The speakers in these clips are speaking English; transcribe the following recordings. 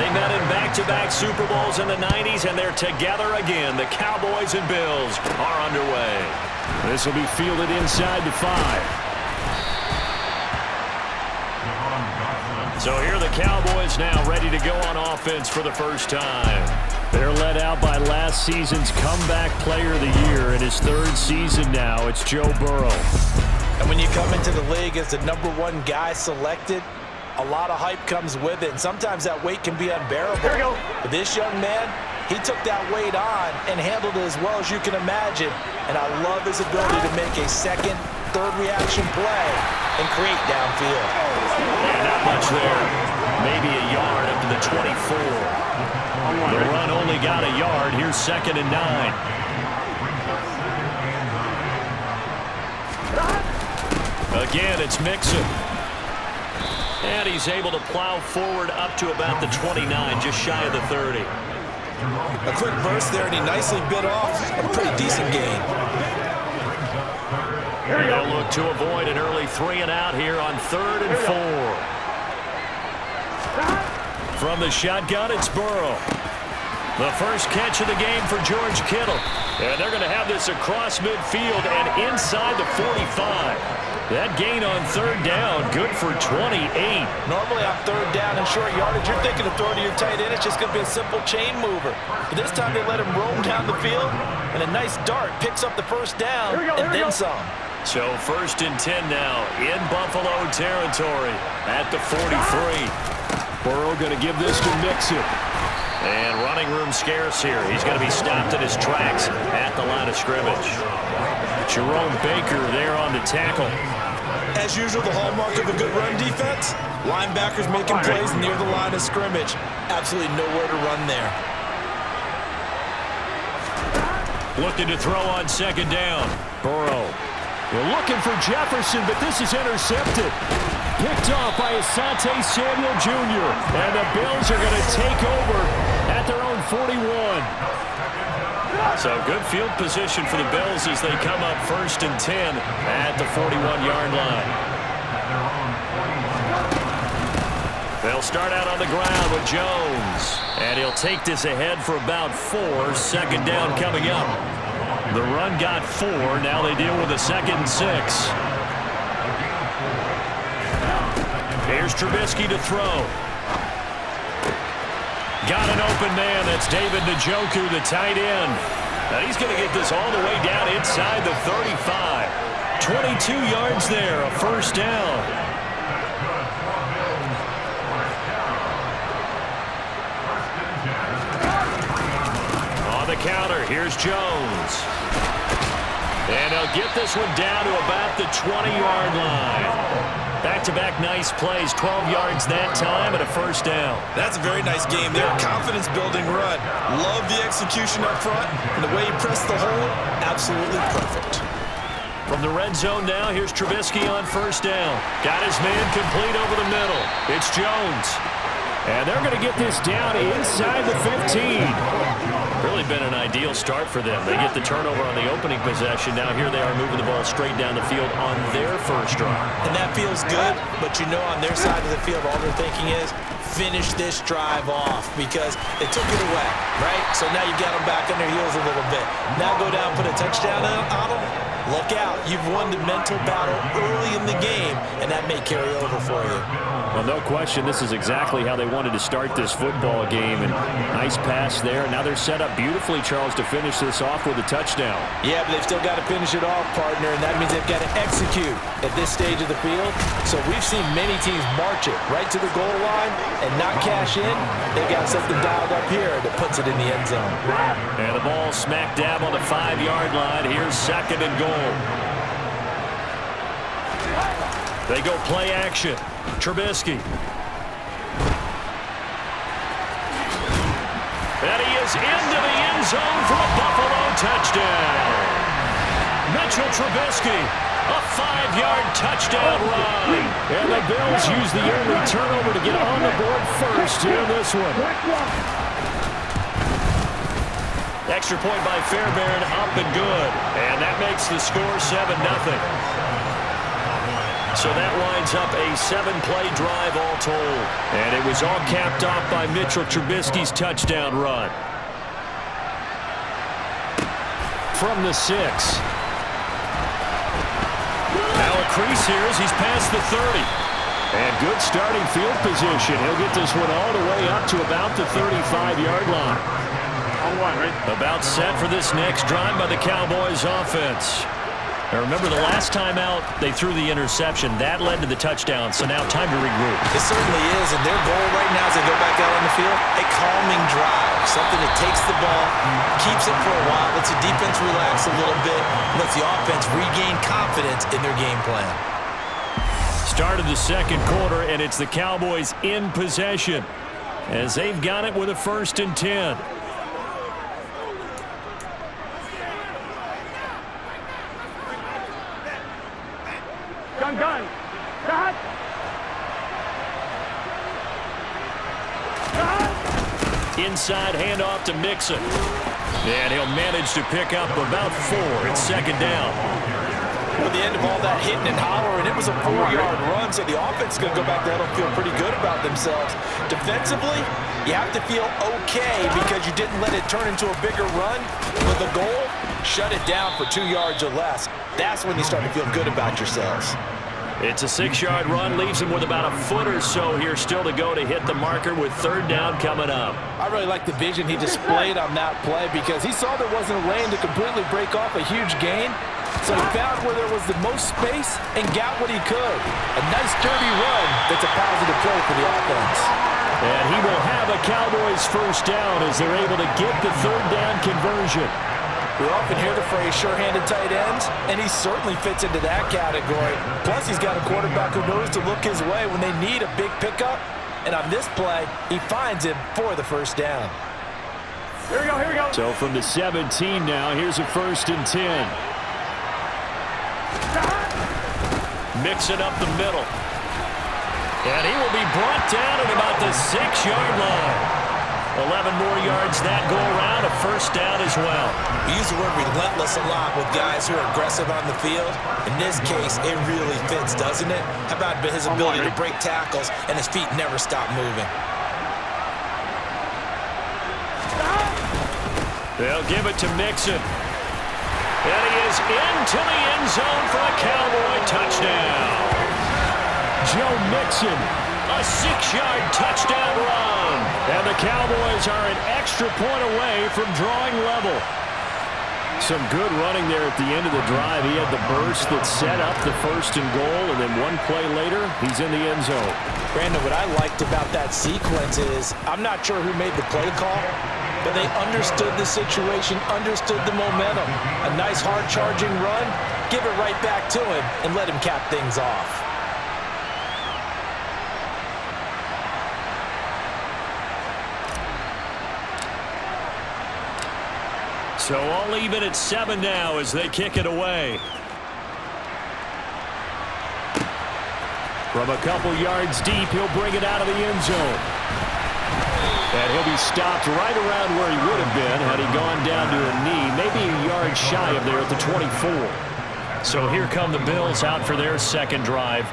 They met in back-to-back Super Bowls in the 90s, and they're together again. The Cowboys and Bills are underway. This will be fielded inside the 5. So here are the Cowboys now ready to go on offense for the first time. They're led out by last season's comeback player of the year. In his 3rd season now, it's Joe Burrow. And when you come into the league as the #1 guy selected, a lot of hype comes with it. And sometimes that weight can be unbearable. Here we go. But this young man, he took that weight on and handled it as well as you can imagine. And I love his ability to make a second, third reaction play and create downfield. Yeah, not much there. Maybe a yard up to the 24. The run only got a yard. Here's 2nd and 9. Again, it's Mixon. And he's able to plow forward up to about the 29, just shy of the 30. A quick burst there, and he nicely bit off a pretty decent gain. They'll look to avoid an early 3 and out here on 3rd and 4. From the shotgun, it's Burrow. The first catch of the game for George Kittle. And they're going to have this across midfield and inside the 45. That gain on 3rd down, good for 28. Normally on 3rd down and short yardage, you're thinking of throwing to your tight end. It's just going to be a simple chain mover. But this time they let him roam down the field, and a nice dart picks up the first down and then some. So 1st and 10 now in Buffalo territory at the 43. Burrow going to give this to Mixon. And running room scarce here. He's going to be stopped in his tracks at the line of scrimmage. Jerome Baker there on the tackle. As usual, the hallmark of a good run defense, linebackers making plays near the line of scrimmage. Absolutely nowhere to run there. Looking to throw on 2nd down. Burrow. We're looking for Jefferson, but this is intercepted. Picked off by Asante Samuel Jr. And the Bills are going to take over at their own 41. So good field position for the Bills as they come up 1st and 10 at the 41-yard line. They'll start out on the ground with Jones. And he'll take this ahead for about 4. 2nd down coming up. The run got 4. Now they deal with a 2nd and 6. Here's Trubisky to throw. Got an open man. That's David Njoku, the tight end. Now he's going to get this all the way down inside the 35. 22 yards there, a 1st down. On the counter, here's Jones. And he'll get this one down to about the 20-yard line. Back-to-back nice plays, 12 yards that time and a 1st down. That's a very nice game there. Confidence-building run. Love the execution up front. And the way he pressed the hole, absolutely perfect. From the red zone now, here's Trubisky on 1st down. Got his man complete over the middle. It's Jones. And they're going to get this down inside the 15. Really been an ideal start for them. They get the turnover on the opening possession. Now here they are moving the ball straight down the field on their 1st drive. And that feels good, but you know on their side of the field, all they're thinking is finish this drive off because they took it away, right? So now you got them back on their heels a little bit. Now go down, put a touchdown on them. Look out. You've won the mental battle early in the game, and that may carry over for you. Well, no question, this is exactly how they wanted to start this football game. And nice pass there. Now they're set up beautifully, Charles, to finish this off with a touchdown. Yeah, but they've still got to finish it off, partner, and that means they've got to execute at this stage of the field. So we've seen many teams march it right to the goal line and not cash in. They've got something dialed up here that puts it in the end zone. And the ball smack dab on the 5-yard line. Here's 2nd and goal. They go play action. Trubisky. And he is into the end zone for a Buffalo touchdown. Mitchell Trubisky, a 5-yard touchdown run. And the Bills use the early turnover to get on the board first in this one. Extra point by Fairbairn, up and good. And that makes the score 7-0. So that winds up a 7-play drive all told. And it was all capped off by Mitchell Trubisky's touchdown run. From the 6. Now a crease here as he's past the 30. And good starting field position. He'll get this one all the way up to about the 35-yard line. About set for this next drive by the Cowboys offense. Now remember, the last time out, they threw the interception. That led to the touchdown, so now time to regroup. It certainly is, and their goal right now as they go back out on the field, a calming drive. Something that takes the ball, keeps it for a while, lets the defense relax a little bit, lets the offense regain confidence in their game plan. Start of the second quarter, and it's the Cowboys in possession as they've got it with a 1st and 10. Gun. Cut. Inside handoff to Mixon. And he'll manage to pick up about 4. It's 2nd down. At the end of all that hitting and hollering, it was a 4-yard run, so the offense is going to go back there and feel pretty good about themselves. Defensively, you have to feel okay because you didn't let it turn into a bigger run. With the goal, shut it down for 2 yards or less. That's when you start to feel good about yourselves. It's a 6-yard run, leaves him with about a foot or so here still to go to hit the marker with 3rd down coming up. I really like the vision he displayed on that play because he saw there wasn't a lane to completely break off a huge gain. So he found where there was the most space and got what he could. A nice dirty run that's a positive play for the offense. And he will have a Cowboys 1st down as they're able to get the 3rd down conversion. We often hear the phrase sure-handed tight ends, and he certainly fits into that category. Plus, he's got a quarterback who knows to look his way when they need a big pickup. And on this play, he finds him for the 1st down. Here we go. So from the 17 now, here's a 1st and 10. Mixing up the middle. And he will be brought down at about the 6-yard line. 11 more yards that go around, a 1st down as well. We use the word relentless a lot with guys who are aggressive on the field. In this case, it really fits, doesn't it? How about his ability to break tackles and his feet never stop moving? They'll give it to Mixon. And he is into the end zone for a Cowboy touchdown. Joe Mixon, a 6-yard touchdown run. And the Cowboys are an extra point away from drawing level. Some good running there at the end of the drive. He had the burst that set up the 1st and goal, and then one play later, he's in the end zone. Brandon, what I liked about that sequence is I'm not sure who made the play call, but they understood the situation, understood the momentum. A nice hard-charging run, give it right back to him, and let him cap things off. So all even at 7 now as they kick it away. From a couple yards deep, he'll bring it out of the end zone. And he'll be stopped right around where he would have been had he gone down to a knee, maybe a yard shy of there at the 24. So here come the Bills out for their 2nd drive.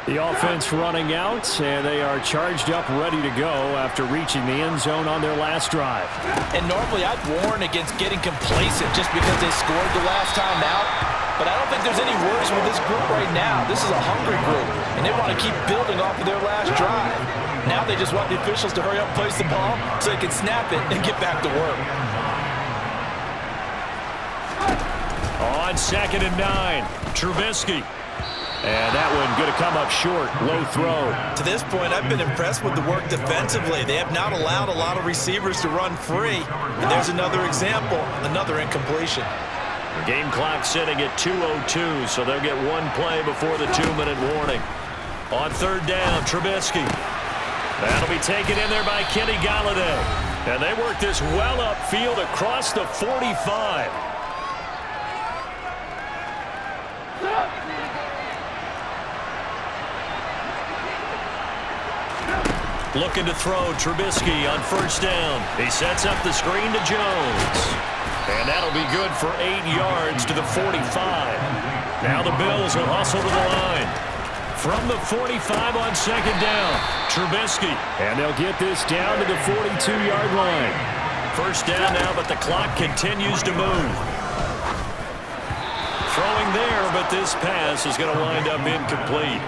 The offense running out, and they are charged up, ready to go after reaching the end zone on their last drive. And normally I'd warn against getting complacent just because they scored the last time out. But I don't think there's any worries with this group right now. This is a hungry group, and they want to keep building off of their last drive. Now they just want the officials to hurry up and place the ball so they can snap it and get back to work. On 2nd and 9, Trubisky. And that one going to come up short. Low throw. To this point, I've been impressed with the work defensively. They have not allowed a lot of receivers to run free. And there's another example, another incompletion. The game clock sitting at 2:02, so they'll get one play before the 2-minute warning. On 3rd down, Trubisky. That'll be taken in there by Kenny Galladay. And they work this well upfield across the 45. Looking to throw, Trubisky on 1st down. He sets up the screen to Jones. And that'll be good for 8 yards to the 45. Now the Bills will hustle to the line. From the 45 on second down, Trubisky. And they'll get this down to the 42-yard line. First down now, but the clock continues to move. Throwing there, but this pass is going to wind up incomplete.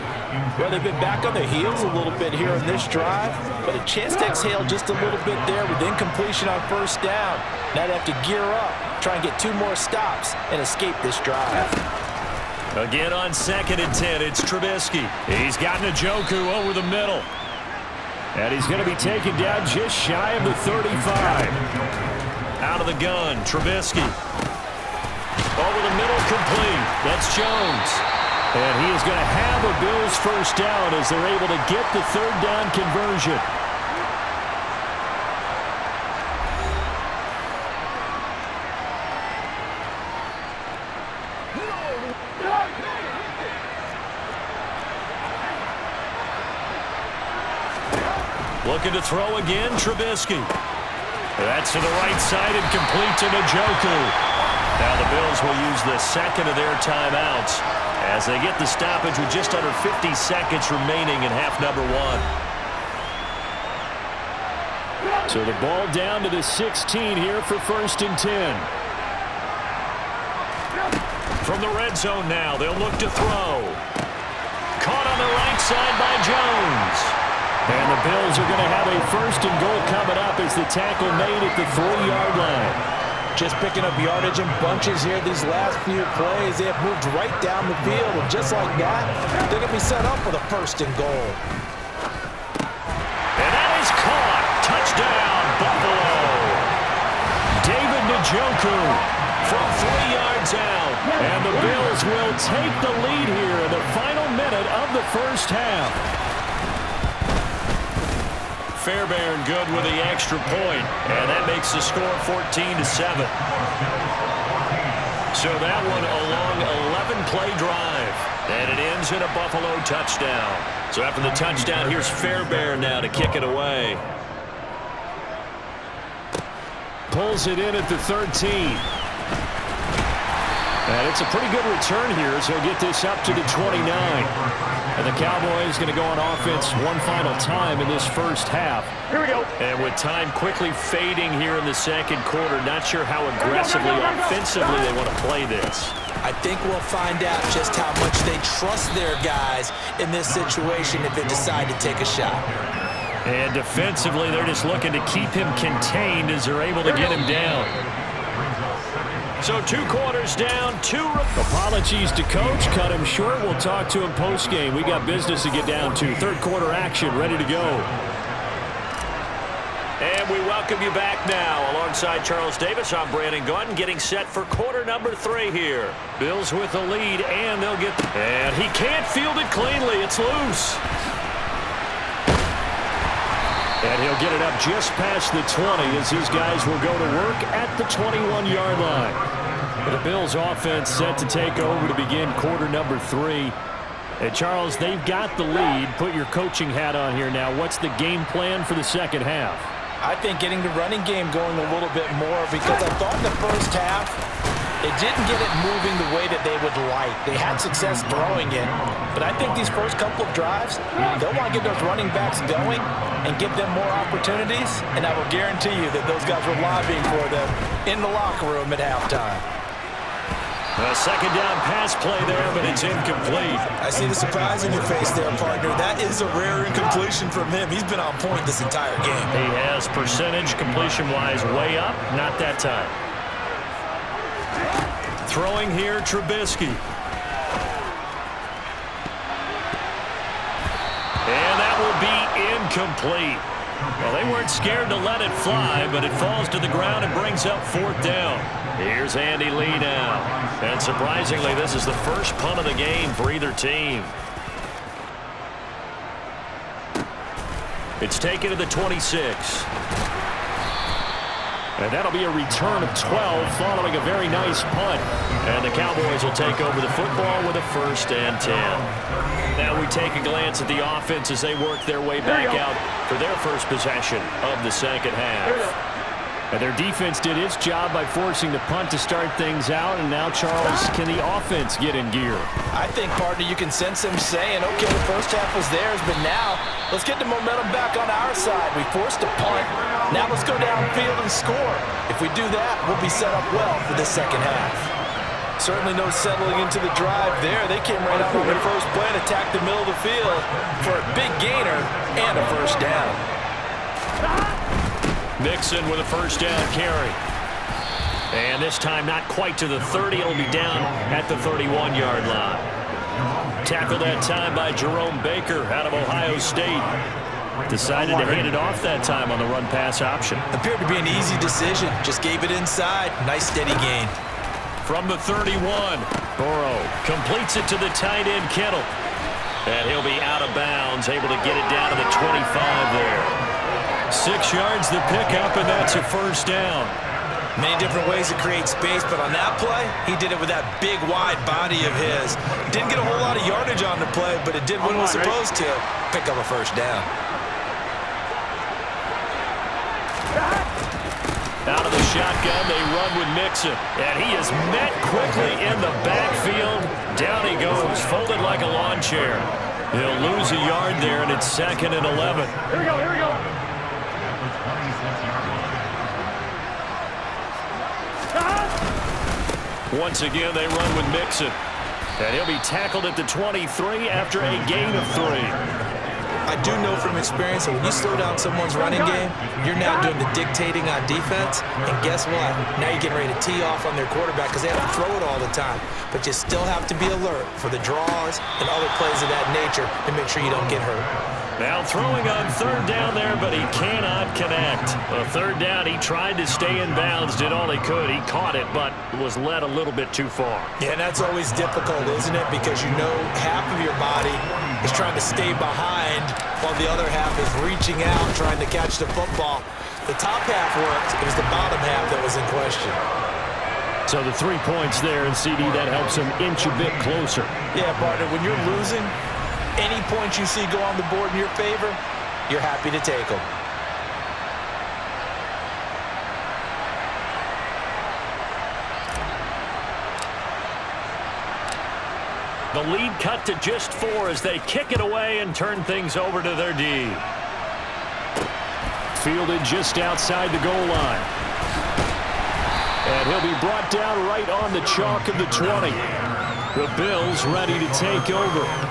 Well, they've been back on their heels a little bit here in this drive, but a chance to exhale just a little bit there with incompletion on first down. Now they have to gear up, try and get 2 more stops, and escape this drive. Again on 2nd and 10, it's Trubisky. He's got Njoku over the middle. And he's going to be taken down just shy of the 35. Out of the gun, Trubisky. Over the middle, complete. That's Jones. And he is going to have a Bills first down as they're able to get the 3rd down conversion. Looking to throw again, Trubisky. That's to the right side and complete to Njoku. Now the Bills will use the 2nd of their timeouts as they get the stoppage with just under 50 seconds remaining in half number 1. So the ball down to the 16 here for 1st and 10. From the red zone now, they'll look to throw. Caught on the right side by Jones. And the Bills are going to have a 1st and goal coming up as the tackle made at the 3-yard line. Just picking up yardage in bunches here these last few plays. They have moved right down the field, and just like that, they're going to be set up with a 1st and goal. And that is caught. Touchdown, Buffalo. David Njoku from 3 yards out. And the Bills will take the lead here in the final minute of the first half. Fairbairn good with the extra point, and that makes the score 14-7. So that one a long 11-play drive, and it ends in a Buffalo touchdown. So after the touchdown, here's Fairbairn now to kick it away. Pulls it in at the 13. And it's a pretty good return here, so he'll get this up to the 29. And the Cowboys going to go on offense one final time in this first half. Here we go. And with time quickly fading here in the 2nd quarter, not sure how aggressively, offensively they want to play this. I think we'll find out just how much they trust their guys in this situation if they decide to take a shot. And defensively, they're just looking to keep him contained as they're able to get him down. So 2 quarters down, 2. Apologies to Coach. Cut him short. We'll talk to him post-game. We got business to get down to. 3rd quarter action ready to go. And we welcome you back now. Alongside Charles Davis, I'm Brandon Gaudin, getting set for quarter number 3 here. Bills with the lead, and they'll get... And he can't field it cleanly. It's loose. And he'll get it up just past the 20 as his guys will go to work at the 21-yard line. The Bills offense set to take over to begin quarter number 3. And Charles, they've got the lead. Put your coaching hat on here now. What's the game plan for the second half? I think getting the running game going a little bit more, because I thought in the first half they didn't get it moving the way that they would like. They had success throwing it, but I think these first couple of drives, they'll want to get those running backs going and give them more opportunities, and I will guarantee you that those guys were lobbying for them in the locker room at halftime. A 2nd down pass play there, but it's incomplete. I see the surprise in your face there, partner. That is a rare incompletion from him. He's been on point this entire game. He has percentage completion-wise way up. Not that time. Throwing here, Trubisky. And that will be incomplete. Well, they weren't scared to let it fly, but it falls to the ground and brings up 4th down. Here's Andy Lee now. And surprisingly, this is the first punt of the game for either team. It's taken to the 26. And that'll be a return of 12 following a very nice punt. And the Cowboys will take over the football with a 1st and 10. Now we take a glance at the offense as they work their way back out for their first possession of the second half. And their defense did its job by forcing the punt to start things out. And now, Charles, can the offense get in gear? I think, partner, you can sense them saying, okay, the first half was theirs, but now let's get the momentum back on our side. We forced a punt. Now let's go downfield and score. If we do that, we'll be set up well for the second half. Certainly no settling into the drive there. They came right out on their first play and attacked the middle of the field for a big gainer and a first down. Mixon with a first down carry. And this time not quite to the 30. It'll be down at the 31-yard line. Tackled that time by Jerome Baker out of Ohio State. Decided to hand it off that time on the run-pass option. Appeared to be an easy decision. Just gave it inside. Nice steady gain. From the 31, Burrow completes it to the tight end, Kittle. And he'll be out of bounds, able to get it down to the 25 there. 6 yards the pickup, and that's a first down. Many different ways to create space, but on that play, he did it with that big, wide body of his. Didn't get a whole lot of yardage on the play, but it did what it was supposed to. Pick up a first down. Out of the shotgun, they run with Mixon. And he is met quickly in the backfield. Down he goes, folded like a lawn chair. He'll lose a yard there, and it's 2nd and 11. Here we go, here we go. Once again, they run with Mixon. And he'll be tackled at the 23 after a gain of 3. I do know from experience that when you slow down someone's running game, you're now doing the dictating on defense. And guess what? Now you're getting ready to tee off on their quarterback because they have to throw it all the time. But you still have to be alert for the draws and other plays of that nature to make sure you don't get hurt. Now throwing on 3rd down there, but he cannot connect. A 3rd down, he tried to stay in bounds, did all he could. He caught it, but was led a little bit too far. Yeah, and that's always difficult, isn't it? Because you know half of your body is trying to stay behind while the other half is reaching out, trying to catch the football. The top half worked. It was the bottom half that was in question. So the 3 points there, and CD, that helps him inch a bit closer. Yeah, partner, when you're losing, any points you see go on the board in your favor, you're happy to take them. The lead cut to just 4 as they kick it away and turn things over to their D. Fielded just outside the goal line. And he'll be brought down right on the chalk of the 20. The Bills ready to take over.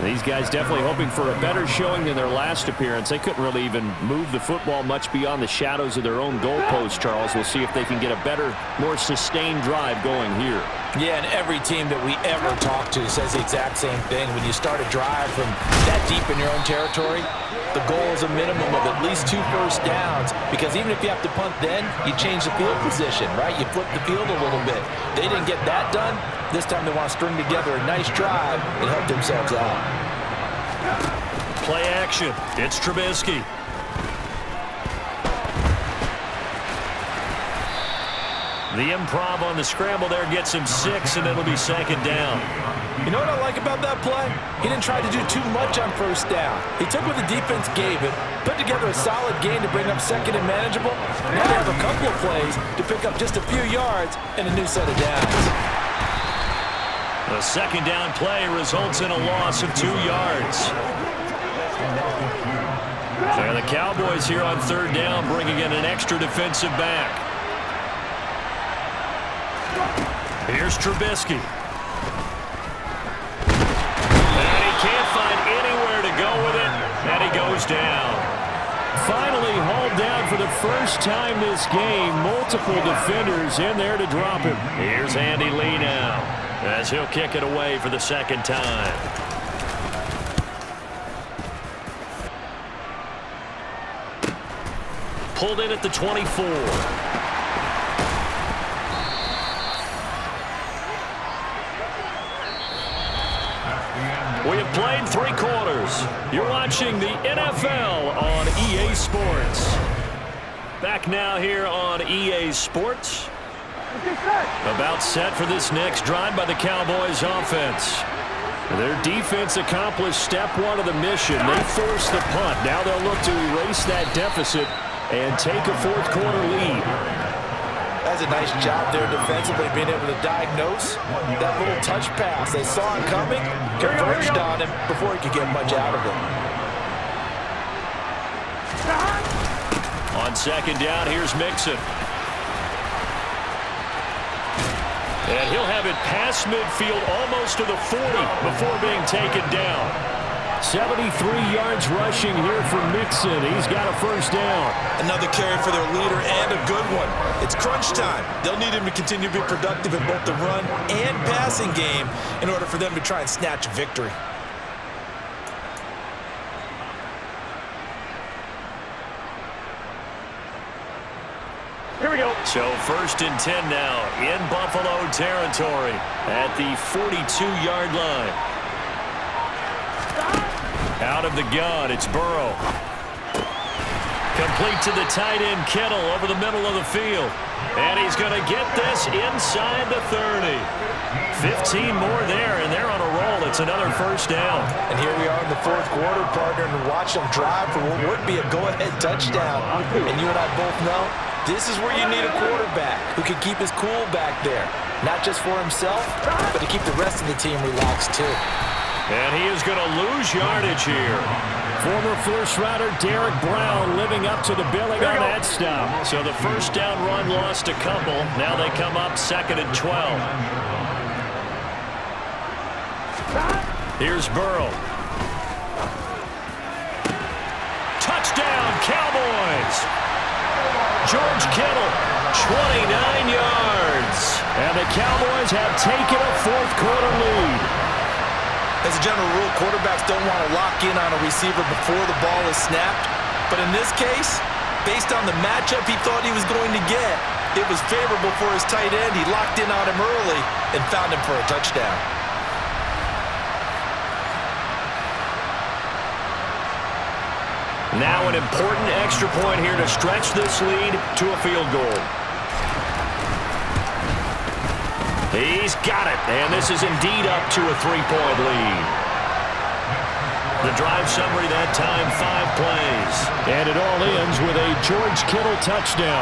These guys definitely hoping for a better showing than their last appearance. They couldn't really even move the football much beyond the shadows of their own goalpost, Charles. We'll see if they can get a better, more sustained drive going here. Yeah, and every team that we ever talk to says the exact same thing. When you start a drive from that deep in your own territory, the goal is a minimum of at least 2 first downs, because even if you have to punt then, you change the field position, right? You flip the field a little bit. They didn't get that done. This time they want to string together a nice drive and help themselves out. Play action. It's Trubisky. The improv on the scramble there gets him 6, and it'll be 2nd down. You know what I like about that play? He didn't try to do too much on first down. He took what the defense gave him, put together a solid gain to bring up 2nd and manageable. Now they have a couple of plays to pick up just a few yards and a new set of downs. The 2nd down play results in a loss of 2 yards. And the Cowboys here on 3rd down, bringing in an extra defensive back. Here's Trubisky. And he can't find anywhere to go with it, and he goes down. Finally hauled down for the first time this game. Multiple defenders in there to drop him. Here's Andy Lee now, as he'll kick it away for the 2nd time. Pulled in at the 24. We have played 3 quarters. You're watching the NFL on EA Sports. Back now here on EA Sports. About set for this next drive by the Cowboys offense. Their defense accomplished step 1 of the mission. They forced the punt. Now they'll look to erase that deficit and take a fourth quarter lead. That's a nice job there defensively, being able to diagnose that little touch pass. They saw him coming, converged on him before he could get much out of it. On second down, here's Mixon. And he'll have it past midfield almost to the 40 before being taken down. 73 yards rushing here for Mixon. He's got a first down. Another carry for their leader and a good one. It's crunch time. They'll need him to continue to be productive in both the run and passing game in order for them to try and snatch a victory. Here we go. So first and 10 now in Buffalo territory at the 42-yard line. Out of the gun, it's Burrow. Complete to the tight end, Kittle, over the middle of the field. And he's going to get this inside the 30. 15 more there, and they're on a roll. It's another first down. And here we are in the fourth quarter, partner, and watch them drive for what would be a go-ahead touchdown. And you and I both know this is where you need a quarterback who can keep his cool back there. Not just for himself, but to keep the rest of the team relaxed too. And he is going to lose yardage here. Former first-rounder Derek Brown living up to the billing on that stop. So the first down run lost a couple. Now they come up second and 12. Here's Burrow. Touchdown, Cowboys! George Kittle, 29 yards. And the Cowboys have taken a fourth quarter lead. As a general rule, quarterbacks don't want to lock in on a receiver before the ball is snapped. But in this case, based on the matchup he thought he was going to get, it was favorable for his tight end. He locked in on him early and found him for a touchdown. Now an important extra point here to stretch this lead to a field goal. He's got it, and this is indeed up to a 3-point lead. The drive summary that time, 5 plays. And it all ends with a George Kittle touchdown.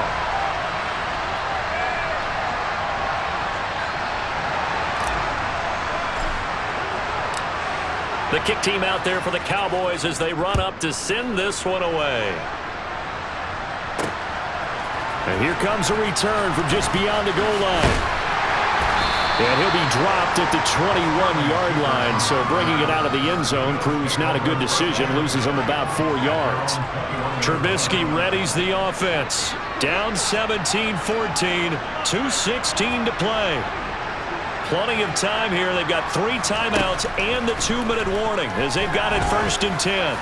The kick team out there for the Cowboys as they run up to send this one away. And here comes a return from just beyond the goal line. And he'll be dropped at the 21-yard line, so bringing it out of the end zone proves not a good decision, loses him about 4 yards. Trubisky readies the offense. Down 17-14, 2:16 to play. Plenty of time here. They've got 3 timeouts and the 2-minute warning as they've got it first and 10.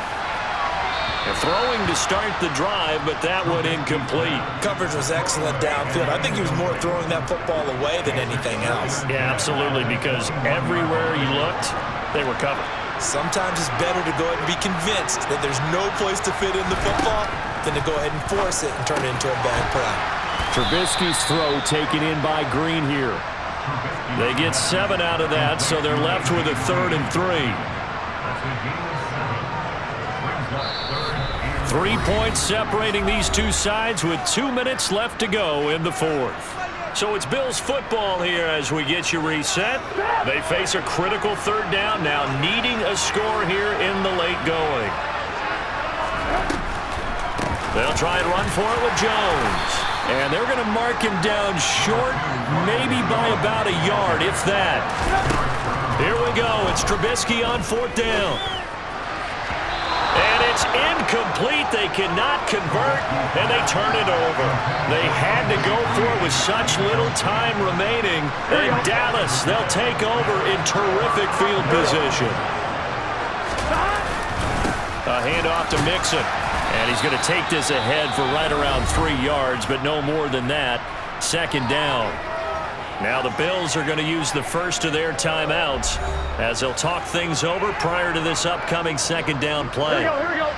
They're throwing to start the drive, but that one incomplete. Coverage was excellent downfield. I think he was more throwing that football away than anything else. Yeah, absolutely, because everywhere he looked, they were covered. Sometimes it's better to go ahead and be convinced that there's no place to fit in the football than to go ahead and force it and turn it into a bad play. Trubisky's throw taken in by Green here. They get 7 out of that, so they're left with a 3rd and 3. 3 points separating these two sides with 2 minutes left to go in the fourth. So it's Bills football here as we get you reset. They face a critical 3rd down now, needing a score here in the late going. They'll try and run for it with Jones. And they're going to mark him down short, maybe by about a yard, if that. Here we go. It's Trubisky on 4th down. And it's incomplete. They cannot convert, and they turn it over. They had to go for it with such little time remaining. And Dallas, they'll take over in terrific field position. A handoff to Mixon. And he's going to take this ahead for right around 3 yards, but no more than that. 2nd down. Now the Bills are going to use the first of their timeouts as they'll talk things over prior to this upcoming 2nd down play. Here we go.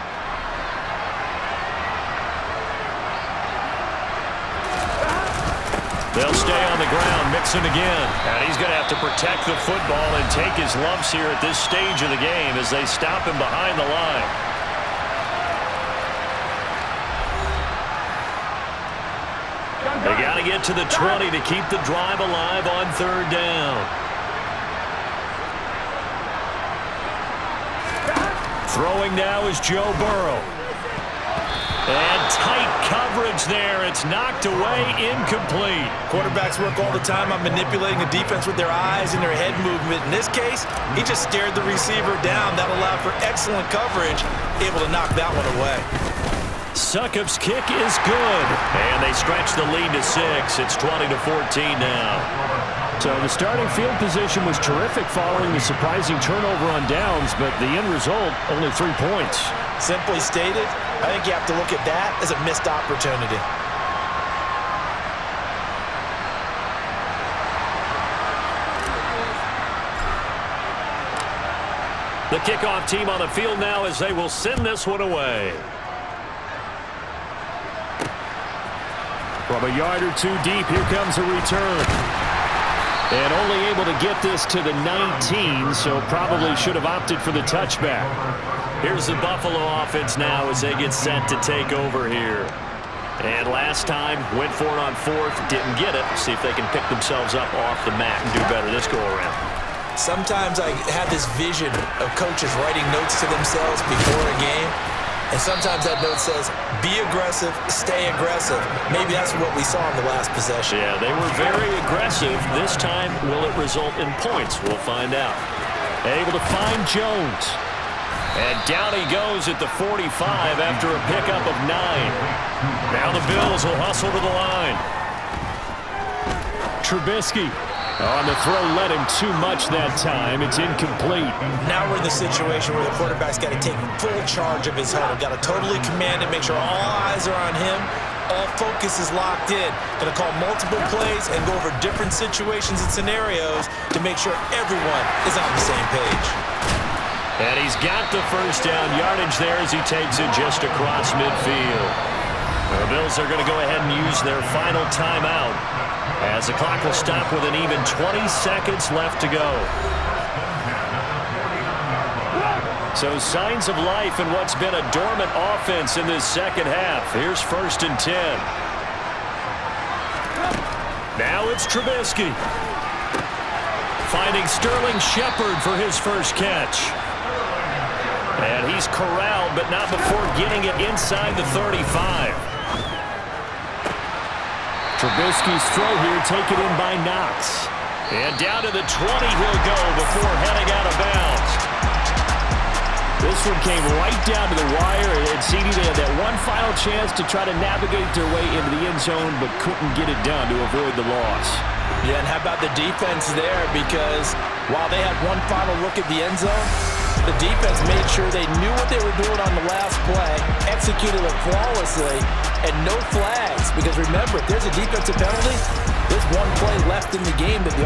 They'll stay on the ground, Mixon again. And he's going to have to protect the football and take his lumps here at this stage of the game as they stop him behind the line. They got to get to the 20 to keep the drive alive on third down. Throwing now is Joe Burrow. And tight coverage there. It's knocked away, incomplete. Quarterbacks work all the time on manipulating the defense with their eyes and their head movement. In this case, he just stared the receiver down. That allowed for excellent coverage, able to knock that one away. Succop's kick is good. And they stretch the lead to 6. It's 20-14 now. So the starting field position was terrific following the surprising turnover on downs, but the end result, only 3 points. Simply stated, I think you have to look at that as a missed opportunity. The kickoff team on the field now as they will send this one away. From a yard or two deep, here comes a return. And only able to get this to the 19, so probably should have opted for the touchback. Here's the Buffalo offense now as they get set to take over here. And last time, went for it on fourth, didn't get it. See if they can pick themselves up off the mat and do better this go-around. Sometimes I have this vision of coaches writing notes to themselves before a game. And sometimes that note says, be aggressive, stay aggressive. Maybe that's what we saw in the last possession. Yeah, they were very aggressive. This time, will it result in points? We'll find out. Able to find Jones. And down he goes at the 45 after a pickup of 9. Now the Bills will hustle to the line. Trubisky. On the throw, led him too much that time. It's incomplete. Now we're in the situation where the quarterback's got to take full charge of his huddle. Got to totally command it, make sure all eyes are on him. All focus is locked in. Going to call multiple plays and go over different situations and scenarios to make sure everyone is on the same page. And he's got the first down yardage there as he takes it just across midfield. The Bills are going to go ahead and use their final timeout as the clock will stop with an even 20 seconds left to go. So signs of life in what's been a dormant offense in this second half. Here's 1st and 10. Now it's Trubisky. Finding Sterling Shepard for his first catch. And he's corralled, but not before getting it inside the 35. Trubisky's throw here taken in by Knox. And down to the 20 he'll go before heading out of bounds. This one came right down to the wire, and CD, they had that one final chance to try to navigate their way into the end zone, but couldn't get it done to avoid the loss. Yeah, and how about the defense there? Because while they had one final look at the end zone, the defense made sure they knew what they were doing on the last play, executed it flawlessly, and no flags. Because remember, if there's a defensive penalty, there's one play left in the game that the